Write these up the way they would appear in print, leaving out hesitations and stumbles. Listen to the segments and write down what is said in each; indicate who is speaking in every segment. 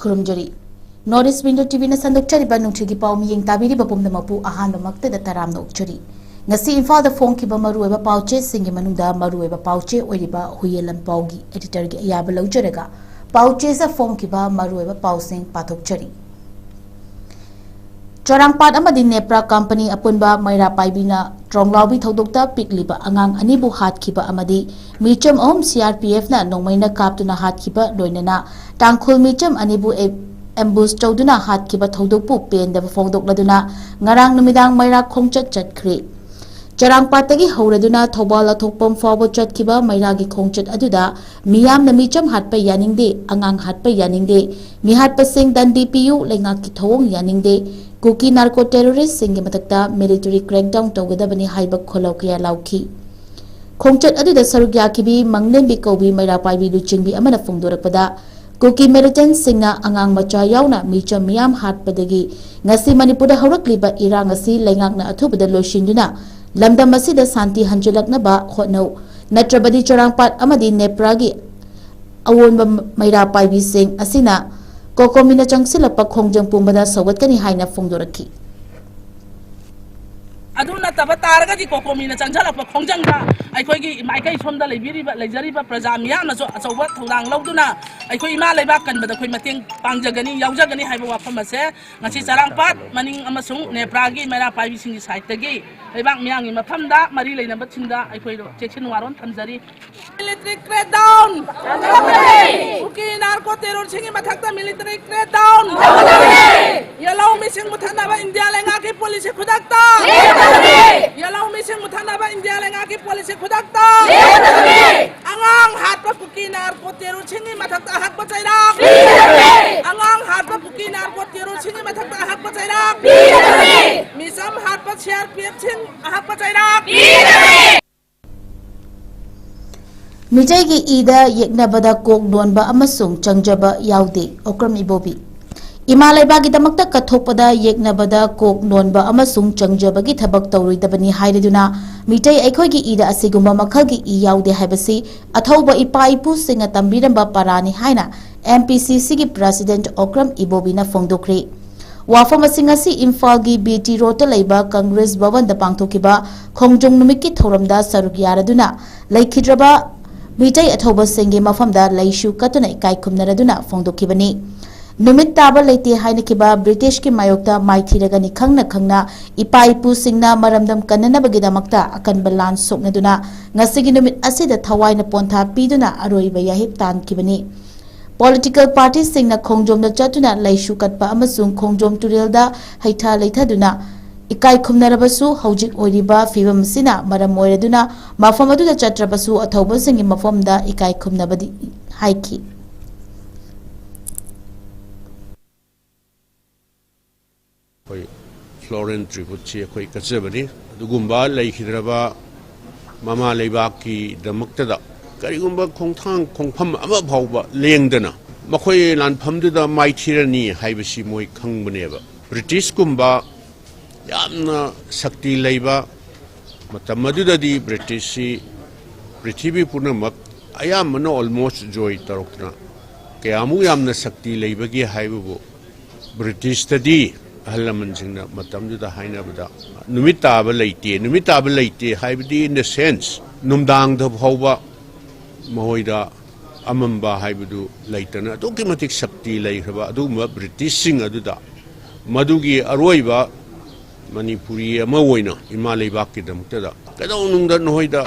Speaker 1: खुरुमजरी north east window TV ने संदोक्चरिबा नुंथ्रिगी पाउ मियेंग ताबिरिबा पुमनमपु अहानबमक्तदा तरामना उक्चरी ngasi imphal da phongkiba maruiba pauche singi manungda maruiba pauche oiriba huyelam paugi editor gi ayaba lawjaraga pauche sa phongkiba maruiba pausing pathokchari Chorangpat amadi nepra company apunba maira paibina tronglawbi thodokta pikliba angang anibu hatkhiba amadi micham CRPF na nongmaina kaptuna hatkhiba loinana tangkhul micham anibu ambush tawduna hatkhiba thodokpu pendaba phongdokladuna ngarang numidang maira khongchat chatkhre Chorangpatagi hauraduna thobal athokpam fawbo chatkiba mairagi khongchat aduda miyam na micham hatpa yaningde angang hatpa yaningde mi hatpa sing dan DPU lengak ki thong yaningde Kuki narco terrorist singi matakta military crackdown tawgadabani haiba kholaw kya lawki khongchat aduda sarugya kibi manglembi kobi maira paibi luchingbi amana phongdorakpada Kuki militant singna angang macha yauna micham miyam hatpadagi ngasi manipura haurakliba irang ngasi lengakna athubada loishinduna lamdam asida santi hanjulaknaba hotnau natrabadi chorangpat amadi nepragi awonba maira paibi sing asina Kokomina changsilapa khongjang pumbada sawgatkani haina phongdoraki
Speaker 2: aduna tabataraga di kokomina changjalapa khongjangda aikhoigi maikai somda leijariba praja miyamna so achauba thudang lawduna aikhoi ima leiba kanbada khoi mateng pangjagani yaujagani haiba wafam ase ngasi charangpat maning amasung nepragi maira paibi singi site tagi leibak miyangi mafamda mari leinaba thingda aikhoi chechen waron thamjari military crackdown uki narco terror singi mathakta military crackdown yellow missing muthanaba india lenga ki police khudakta yellow missing muthanaba india lenga ki police khudakta angang hatpa kuki narco terror singi mathakta hakpa chaira angang hatpa kuki narco terror singi mathakta hakpa chaira misam hatpa CRPF sin hakpa chaira
Speaker 1: Mijaygi ida yeknabada kok donba amasung changjaba yaude okram ibobi Imalaibagi damakta kathokpada yeknabada kok nonba amasung changjabagi thabak tawruidabani haireduna mitai aikhoigi ida asigumba makhalgi I yaude haibasi athauba ipa ipu singa tambiramba parani haina MPCC gi president okram ibobina phongdokre wafam asingasi imphal gi BT rota leiba congress bhavan da pangthokiba khongjong numiki thoramda saruk yaraduna laikhidraba mitai athauba singi mafamda laishu katuna ikai khumnaraduna phongdokibani Numit taba leite haina kiba British ki mayokta maithiragani khangna khangna ipa ipu singna maramdam kananabagidamakta akan balan soknaduna ngasigi numit asida thawaina pontha piduna aroiba yahip tan kibani Political parties singna khongjomda chatuna laishu katpa amasung khongjom turelda haitha leithaduna ikai khumnarabasu haujik oiriba fibam sina maram oiraduna mafam aduda chatrabasu athauba singi mafamda ikai khumnabadi haiki
Speaker 3: Florent Tribuchi koi kachebani dugumba laikhidraba mama leibaki damaktada karigumba khongthang khongpham ama phawba lengdana makhoi lanphamduda maithirani haibasi moi khangbneba British kumba yamna sakti leiba matamadudi di British prithibi punamak ayamna almost joy tarokna kayamu yamna sakti leibagi haibu British tadi ahalaman singna matamduda hainabada numitaba leite haibdi in the sense numdang da phawba mahoida amamba haibudu leitana dokimatik sakti leihraba aduma British sing aduda madugi aroiba manipuri ama oina ima leibakki damuktada kadonungda noida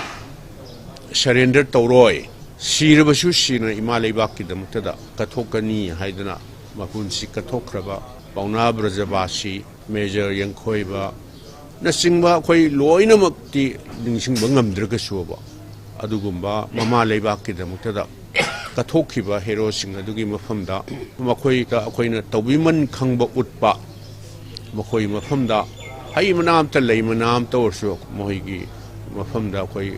Speaker 3: surrender tawroi sirabasu sina ima leibakki damuktada kathokani haidana mapunsi kathokraba Pauna Brajabasi, Major Yankoiba, Nasingba, Koi Loina Makti, Ningsing Bangam Dragasuba, Adugumba, Mama Lebaki, the Mutada, Katokiba, Hero Sing, Adugi Mafamda, Makoika, Akoina, Tawiman Kangba Utpa, Makoi Mafamda, Haimanam Talaymanam Torso, Mohigi, Mafamda, Koi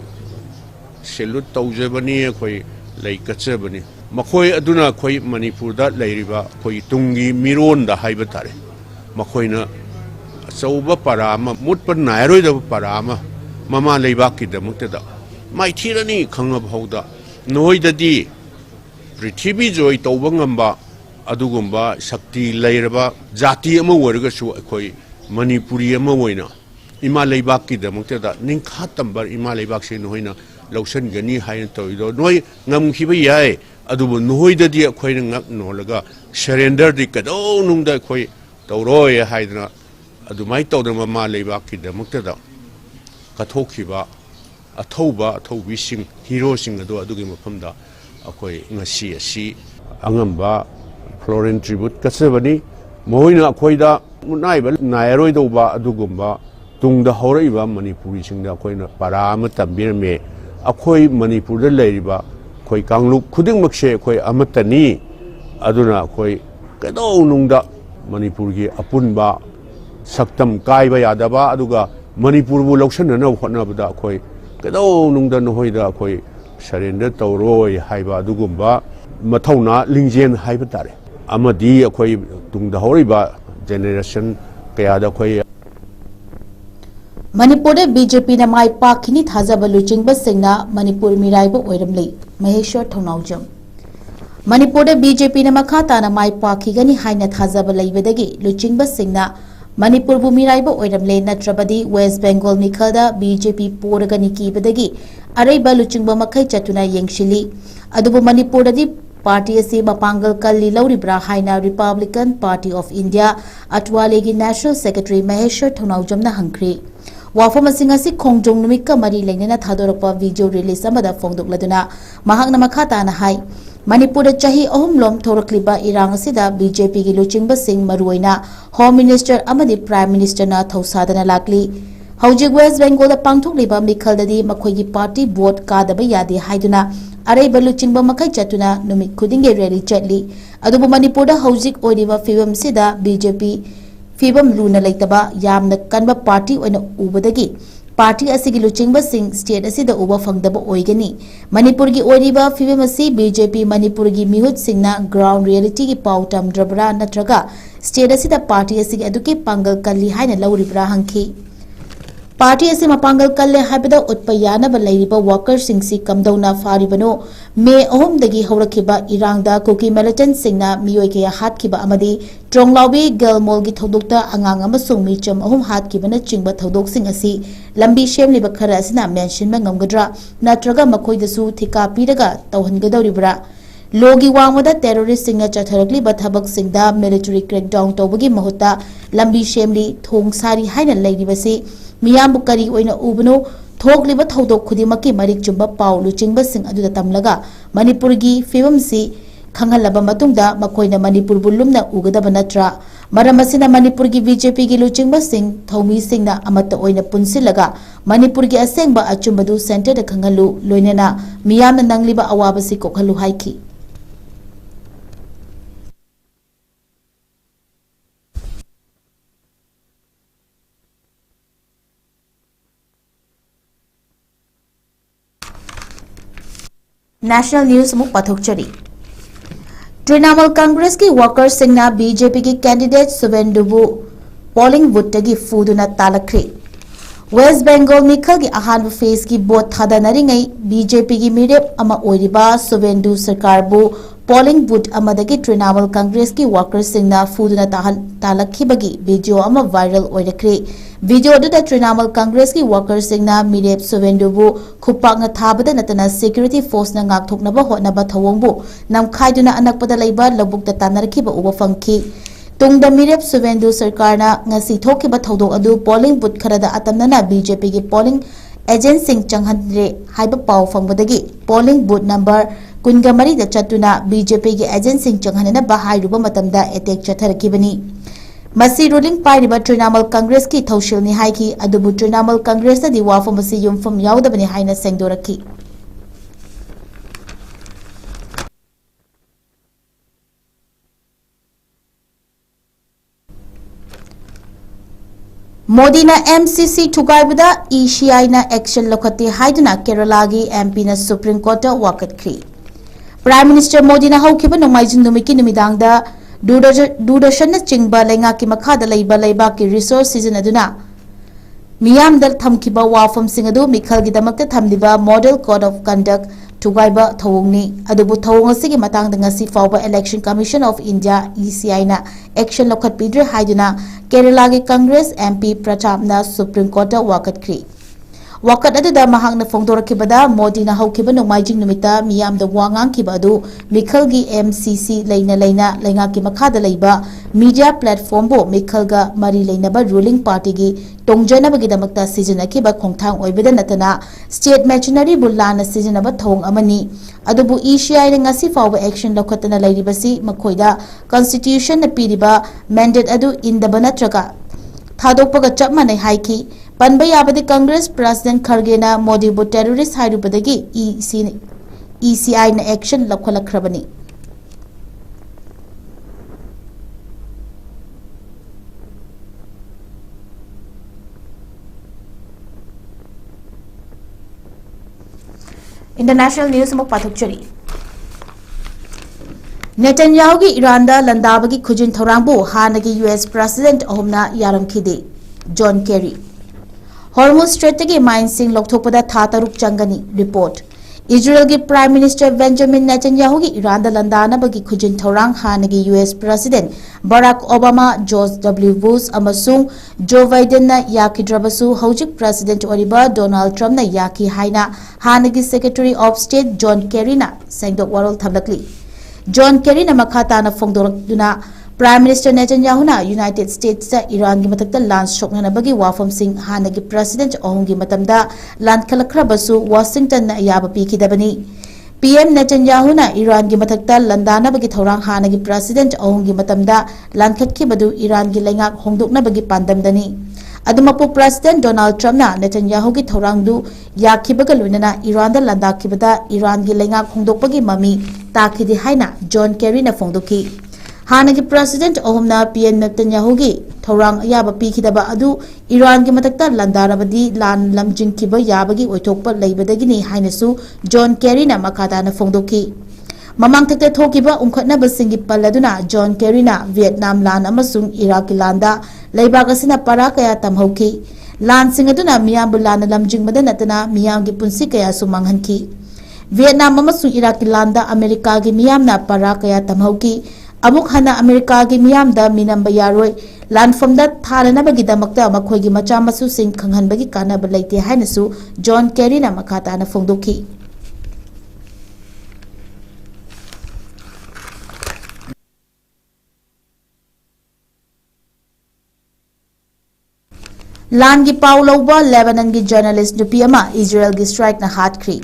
Speaker 3: Selut Tauzebani, Koi Lake Katsebani. Makoi aduna koi manipur da leiriba koi tungi miron da haibatare makoina sauba parama mutpa nairoi da parama mama leibaki da muktada maithirani khangab hauda noi da di prithibi joy tawba ngamba अदुगुम्बा शक्ति लेरबा जाति अमा ओरगसु अखोई मणिपुरी अमा ओइना इमा लेबाक की दमक्तदा निंखा तंबर इमा लेबाक से नोइना लौसनगनी हाइन तोइदो नोइ ngमखिबा याय अदुबु नोइददि अखोइना ngक नोलगा सरेंडर दि कदो नुंगदा अखोइ तौरोय हाइदना अदुमाइ तौदमा मा लेबाक की दमक्तदा कथोखिबा अथौबा अथौबिसिंग हीरोसिंग अदो अदुगि मफमदा अखोइ ngasi asi angamba floral tribute कसबनी मोइना अखोइदा नाइबा नायरोइदौबा अदुगुम्बा तुंगदा हौरइबा मणिपुरी सिंगदा अखोइना पारा अमा तंबिरमे अखोइ मणिपुरदा लैरिबा अखोइ कांगलुक खुदिंगमक्से अखोइ अमतनी अदुना अखोइ कदौ नुंगदा मणिपुरगी अपुनबा सक्तम काइबा यादबा अदुगा मणिपुरबु लौसनना होटनाबदा अखोइ कदौ नुंगदा नहोइदा अखोइ सरेंडर तौरोय हाइबा अदुगुम्बा मथौना लिंजेन हाइबा तारे अमदी अखोइ तुंगदा हौरिबा जेनरेशन कयादा अखोइ
Speaker 1: मणिपुर बीजेपी न माई पाखिनी थाजब लुचिंग सिंगना मणिपुर मिराइब ओइरमले महेश्वर थौनाउजम मणिपुर बीजेपी न मखा ताना माई पाखिगनी हाइना थाजब लैबदगी लुचिंग सिंगना मणिपुर बु मिराइब ओइरमले नत्रबदी वेस्ट बेंगल मिखलदा बीजेपी पोरगनी कीबदगी अरैबा लुचिंग मखै चतुना येंगशिली अदुबु मणिपुरदी पार्टी असी मपांगल कल्ली लौरिब्रा हाइना रिपब्लिकन पार्टी ऑफ इंडिया अटवालेगी नेशनल सेक्रेटरी महेश्वर थौनाउजमना हंख्री वाफम असिंग असि खोंजोंग नुमिक मरी लेनेना थादोरपा वीडियो रिलीज अमदा फोंदोकलदुना महांगना मखा ताना हाई मणिपुर चाही अहुमलोम थोरक्लिबा इरांग असिदा बीजेपी की लुचिंग सिंग मरुइना होम मिनिस्टर अमदी प्राइम मिनिस्टर ना थौसादना लाकली हौजिक वेस्ट बेंगल पांथोकलिबा मिखलददी मखोइगी पार्टी वोट कादबा यादे हाइदुना अरैबा लुचिंग मखै चतुना नुमित खुदिंगे रैली चटली अदुबु मणिपुर हौजिक ओइरिबा फिवम सिदा बीजेपी फिवम लूना लेतबा यामना कनबा पार्टी ओइना उबदगी पार्टी असिगी लुचिंग सिंग स्टेट असिदा उबा फंगदबा ओइगनी मणिपुर की ओइरिबा फिवम असि बीजेपी मणिपुर की मिहुत सिंगना ग्राउंड रियलिटी की पाउ तमद्रबरा नत्रगा स्टेट असिदा पार्टी असिगी अदुके पांगल कल्ली हाइना लौरिब्रा हंखी पार्टी असे मपांगल कल्ले हाइबदा उत्पा यानबा लैरिबा वर्कर सिंगसी कमदौना फारिबनो मे अहोमदगी हौरखिबा इरांगदा कुकी मिलिटेंट सिंगना मियोय के हातखिबा अमदी ट्रोंगलाउबी गर्लमोलगी थौदोकता अंगांग अमसुंग मिचम अहोम हातखिबना चिंगबा थौदोकसिंग असि लंबी शेमलिबा खरा असिना मेंशन मंगमगद्रा नत्रगा मखोइदसु थिका पीरगा तौहनगदौरिब्रा लोगी वांगदा टेररिस्ट सिंगना चथरकलिबा थबकसिंगदा मिलिटरी क्रैकडाउन तौबगी महुत्ता लंबी शेमली थोंग सारी हाइना लैरिबसि मियामबु करी ओइना उबनो थोकलिबा थौदोक खुदिमकी मरिक चुंबा पाउ लुचिंगबा सिंग अदुदा तमलगा मणिपुरगी फिवमसी खंगलबा मतुंगदा मखोइना मणिपुर बुलुमना उगदबा नत्रा मरम असिना मणिपुरगी बीजेपी की लुचिंगबा सिंग थौमी सिंगना अमत ओइना पुनसिलगा मणिपुरगी असेंगबा अचुंबदु सेंटर द खंगलु लोइनेना मियामना नंगलिबा अवाबसि कोखलु हाइखी नेशनल न्यूज मुख पाथोकचरी तृणमूल कांग्रेस की वर्कर्स सिंगना बीजेपी की कैंडिडेट सुवेंदुबु पोलिंग बूथ फूदुना तालख्रे वेस्ट बेंगल मिखल की अहान फेस की बोट थादनरिंगै बीजेपी की मिरेप अमा ओइरिबा सुवेंदु सरकारबु पोलिंग बूथ अमदगी तृणमूल कांग्रेस की वर्कर्स सिंगना फूदुना तालखिबगी वीडियो अमा वायरल ओइरख्रे वीडियो अदुदा तृणमूल कांग्रेस की वर्कर्स सिंगना मिरेप सुवेंदुबु खुपांगना थाबदा नतना सिक्योरिटी फोर्स ना ngaktoknaba hotnaba thawongbu namkhaiduna anakpada leiba lobukta tanarkhiba uba fangki tungda mirep suvendu sarkarna ngasi thokiba thodok adu polling booth kharada atamnana BJP gi polling agent sing changhanre haiba paw fangbadagi polling booth number kungamari da chatuna BJP gi agent sing changhanena bahairuba matamda attack chatharakibani मसी ruling पाइरिबा Trinamool Congress की थौशिलनी हाइकी अदुबु तृणमूल कांग्रेस दी वाफम असी युमफम यावदबनी हाइना सेंगदोरकी मोदी ना MCC थुगाइबदा ECI ना action लखते हाइदुना केरला की MP ना Supreme Court वाकतख्री प्राइम मिनिस्टर मोदी ना हौखिबा नोमाइजिन नुमिकी निमिदांगदा दूरदर्शन चिंबा लेंगा की मखादा लेबा की रिसोर्स सिजनदुना मियामदल थमखिबा वाफम सिंगदु मिखल की दमकते थमदिबा मॉडल कोड ऑफ कंडक्ट थुगाइबा थौंगनी अदुबु थौंग असिगी मतंग ngasi fawba Election Commission of India ECI na action lokhat pidre haiduna Kerala gi Congress MP Pratap na Supreme Court da wakat kri wakat aduda mahang na fongdorakibada Modi na haukiba nomaijing numita miyam da wangang kibadu Mikhal gi MCC leina lenga ki makhada leiba media platform bo Mikhal ga mari leina ba ruling party gi tongjana bagi damakta sijina ki ba khongthang oibeda natana state machinery bullana sijina ba thong amani adubu ECI na ngasi fawba action lokhatana leiribasi makhoida constitution na piriba mandate adu indaba natraga thadokpaga chap manai haiki panba yabadi Congress President Kharge na Modi bu terrorist hairubadagi ECI na action lokhalakhrabani International news mo pathukchari Netanyahu gi Iran da landabagi khujin thorangbu hanagi US President ahumna yaramkhide John Kerry Hormuz Strait gi mine sing lokthokpada tha taruk changani report Israel gi Prime Minister Benjamin Netanyahu gi Iran da landana bagi khujin thorang hanagi US President Barack Obama George W Bush amasung Joe Biden na yakidrabasu hojik President oriba Donald Trump na yaki haina hanagi Secretary of State John Kerry na sengdok warol thamlakli John Kerry na makata na fongdorakduna Prime Minister Netanyahu na United States sa Iran gi matakta land shokna na bagi wafam sing hanagi President ohungi matamda land kalakrabasu Washington na ayaba pikidabani PM Netanyahu na Iran gi matakta landana bagi thorang hanagi President ohungi matamda land khatkibadu Iran gi lengak hongdokna bagi pandamdani adumapu President Donald Trump na Netanyahu gi thorangdu yakibaga loinana Iran da landakibada Iran gi lengak hongdokpagi mami takidi haina John Kerry na fongdoki hanagi President ohumna PM Netanyahu gi thorang ayaba pikidaba adu Iran gi matakta landarabadi lan lamjingkiba yabagi oithokpa leibadagini hainasu John Kerry na makata na fongdoki mamang takta thokiba umkhatna basingi palladuna John Kerry na Vietnam lan amasung Iraq landa leibag asina para kaya tamhauki lan singaduna miyam bulana lamjingmada natana miyam gi punsi kaya sumanghanki Vietnam amasung Iraq landa America gi miyam na para kaya tamhauki amuk hana America gi miyam da minamba yaroi landfamda thalana bagi damakta makhoigi macha masu sing khanghan bagi kana balaite hainasu John Kerry na makata na fongdoki Lan gi Pauloba Lebanon gi journalist nupi ama Israel gi strike na hatkri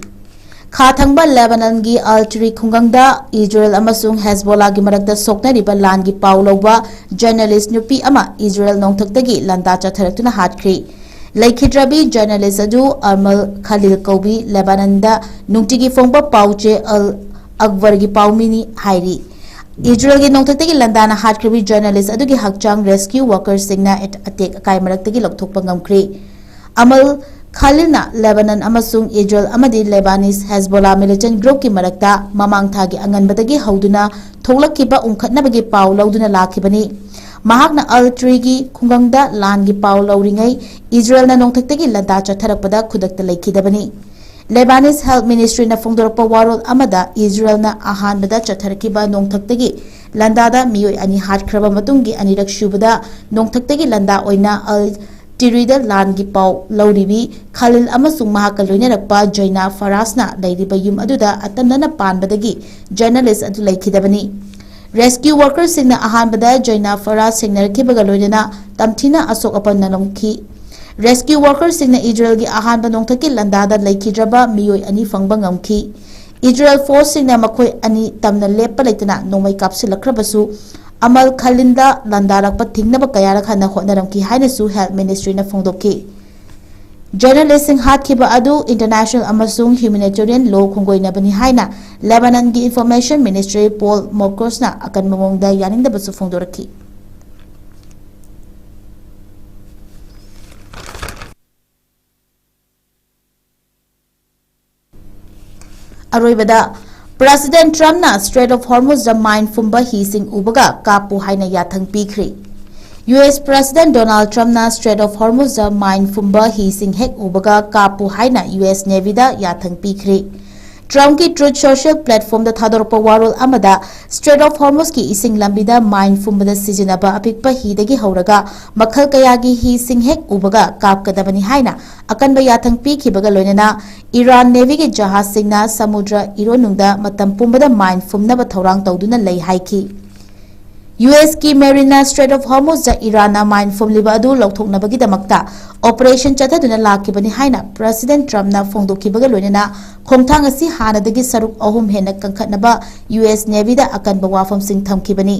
Speaker 1: kha thangba Lebanon gi altri khungangda Israel amasung Hezbollah gi marakda soknariba lan gi Pauloba journalist nupi ama Israel nongthaktagi landa chatharaktuna hatkri laikhidrabi journalist adu Amal Khalil Kaubi Lebanon da nungtigi fongba pauche al Akbar gi paumini hairi Israel gi nongthaktagi landana hatkribi journalist adu gi hakchang rescue workers singna attack akai maraktagi lokthokpa ngamkri Amal Khalil na Lebanon amasung Israel amadi Lebanese Hezbollah militant group ki marakta mamang thagi anganbadagi hauduna tholakiba umkhatnabagi paw lauduna lakhibani mahakna altrigi khungangda lan gi paw lauringai Israel na nongthaktagi landa chatharakpada khudakta laikhidabani Lebanese Health Ministry na fongdorpa warol amada Israel na ahanbada chatharakiba nongthaktagi landada miyoi ani hatkraba matungi anirak shubada nongthaktagi landa oina al Tirida lan gi paw lauribi Khalil amasung mahakaloina rakpa Joina Farasna lairiba yum aduda atanana panbadagi journalist adu laikhidabani rescue workers singna ahanbada Joina Faras singnarakhibaga loina tamthina asok apanna lomki rescue workers singna Israel gi ahanba nongthaki landada laikhidraba miyoi ani fangba ngamki Israel force singna makhoi ani tamna lepa leitana nomai kapsilakrabasu Amal Khalinda landarakpa thingnaba kayarak hana hotnaramki hainasu Health Ministry na fongdoki journalist sing hatkiba adu international amasung humanitarian law khongoinabani haina Lebanon gi Information Ministry Paul Morkos na akan mamongda yaningdabasu fongdoraki Aroibada President Trump na Strait of Hormuz da mine fumba hising ubaga kapu haina yathang pikri US President Donald Trump na Strait of Hormuz da mine fumba hising hek ubaga kapu haina US Navy da yathang pikri Trump की truth social platform दा थादोरप वारोल अमदा straight of Hormuz की इसिंग लंबिदा mine फुमबदा सिजनबा अपिकपा हिदगी हौरगा मखल कयागी ही सिंग हेक उबगा कापकदबनी हाइना अकनबा याथंग पीखिबगा लोइनना Iran navy के जहाज सिंगना समुद्र इरोनुंगदा मतम पुमबदा mine फुमनबा थौरांग तौदुना लई हाइखी US की मेरिना Strait of Hormuz Iran mine फुमलिबा अदु लौथोकनबगिदमक्ता ऑपरेशन चथदुना लाखिबनी हाइना प्रेसिडेंट ट्रम्पना फोंदोखिबगा लोइनना खोंगथांग असि हानदगी सरुक अहुम हेन कंखतनबा US नेवी दा अकनबा वाफमसिंग थमखिबनी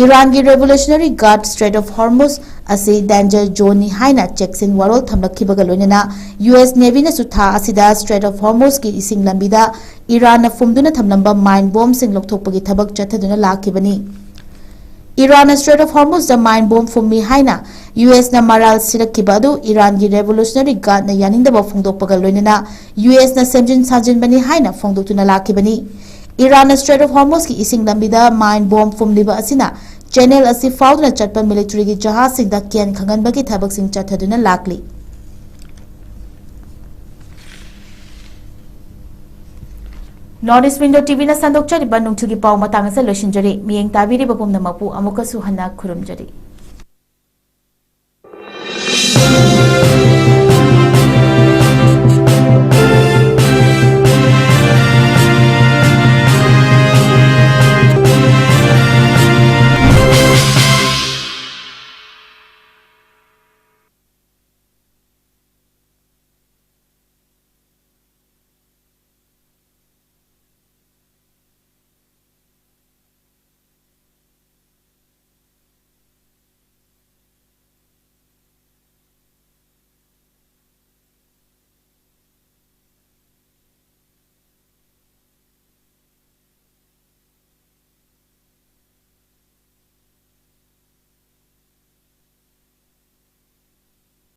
Speaker 1: ईरान की Revolutionary Guard Strait of Hormuz असि डेंजर जोन नि हाइना चेक्सिन वारोल थमलखिबगा लोइनना US नेवी ना सुथा असिदा स्ट्रेट ऑफ हॉर्मुज की इसिंग लंबिदा ईरान ना फुमदुना थमलंबा माइन बॉम्ब सिंग लौथोकपगी थबक चथदुना लाखिबनी ईरान स्ट्रेट ऑफ हॉर्मुज द माइन बॉम्ब फुमी हाइना US ना मराल सिरकिबदु ईरान की रेवोल्यूशनरी गार्ड ना यानिंगदबा फोंदोकपगा लोइनना US ना सेमजिन साजिनबनी हाइना फोंदोकतुना लाखिबनी ईरान स्ट्रेट ऑफ हॉर्मुज की इसिंग लंबिदा माइन बॉम्ब फुमलिबा असिना चैनल असि फाउदना चटपा मिलिटरी की जहाज सिंगदा केन खंगनबगी थबक सिंग चथदुना लाखली नॉर्थ ईस्ट विंडो टीवी ना संदोकचरिबा नुंगथुगी पाव मतांग से लोशिनजरी मियेंग ताबिरिबा पुमनमकपु अमुकसु हन्ना खुरुमजरी।